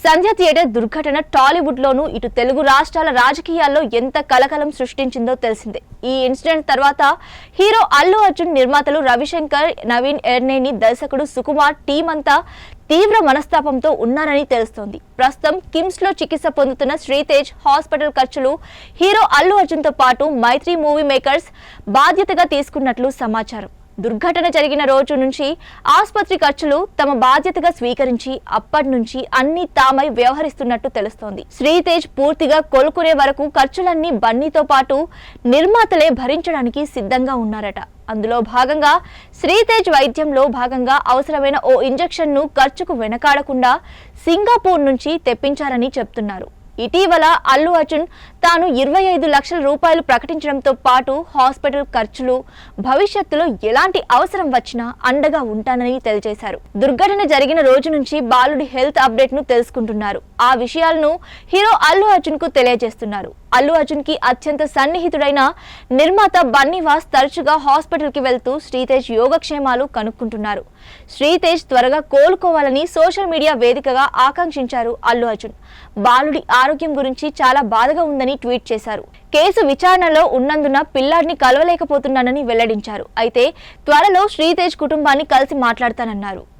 సంధ్య theatre దుర్ఘటన టాలీవుడ్ లోనూ ఇటు తెలుగు రాష్ట్రాల రాజకీయాల్లో ఎంత కలకలం సృష్టించిందో తెలిసిందే. ఈ ఇన్సిడెంట్ తర్వాత హీరో అల్లు అర్జున్, నిర్మాతలు రవిశంకర్, నవీన్ ఎర్నేని, దర్శకుడు సుకుమార్ టీం అంతా తీవ్ర మనస్తాపంతో ఉన్నారని తెలుస్తోంది. ప్రస్తుతం కిమ్స్ లో చికిత్స పొందుతున్న శ్రీతేజ్ హాస్పిటల్ ఖర్చులు హీరో అల్లు అర్జున్ తో పాటు మైత్రి మూవీ మేకర్స్ బాధ్యతగా తీసుకున్నట్లు సమాచారం. దుర్ఘటన జరిగిన రోజు నుంచి ఆసుపత్రి ఖర్చులు తమ బాధ్యతగా స్వీకరించి అప్పటి నుంచి అన్ని తామై వ్యవహరిస్తున్నట్టు తెలుస్తోంది. శ్రీతేజ్ పూర్తిగా కోలుకునే వరకు ఖర్చులన్నీ బన్నీతో పాటు నిర్మాతలే భరించడానికి సిద్ధంగా ఉన్నారట. అందులో భాగంగా శ్రీతేజ్ వైద్యంలో భాగంగా అవసరమైన ఓ ఇంజెక్షన్ ను ఖర్చుకు వెనకాడకుండా సింగపూర్ నుంచి తెప్పించారని చెప్తున్నారు. ఇటీవల అల్లు అర్జున్ తాను 25 లక్షల రూపాయలు ప్రకటించడంతో పాటు హాస్పిటల్ ఖర్చులు భవిష్యత్తులో ఎలాంటి అవసరం వచ్చినా అండగా ఉంటానని తెలియజేశారు. దుర్ఘటన జరిగిన రోజు నుంచి బాలుడి హెల్త్ అప్డేట్ ను తెలుసుకుంటున్నారు. ఆ విషయాలను హీరో అల్లు అర్జున్ కు తెలియజేస్తున్నారు. అల్లు అర్జున్ కి అత్యంత సన్నిహితుడైన నిర్మాత బన్నీవాస్ తరచుగా హాస్పిటల్ కి వెళ్తూ శ్రీతేజ్ యోగక్షేమాలు కనుక్కుంటున్నారు. శ్రీతేజ్ త్వరగా కోలుకోవాలని సోషల్ మీడియా వేదికగా ఆకాంక్షించారు అల్లు అర్జున్. బాలుడి ఆరోగ్యం గురించి చాలా బాధగా ఉందని ట్వీట్ చేశారు. కేసు విచారణలో ఉన్నందున పిల్లాడిని కలవలేకపోతున్నానని వెల్లడించారు. అయితే త్వరలో శ్రీతేజ్ కుటుంబాన్ని కలిసి మాట్లాడతానన్నారు.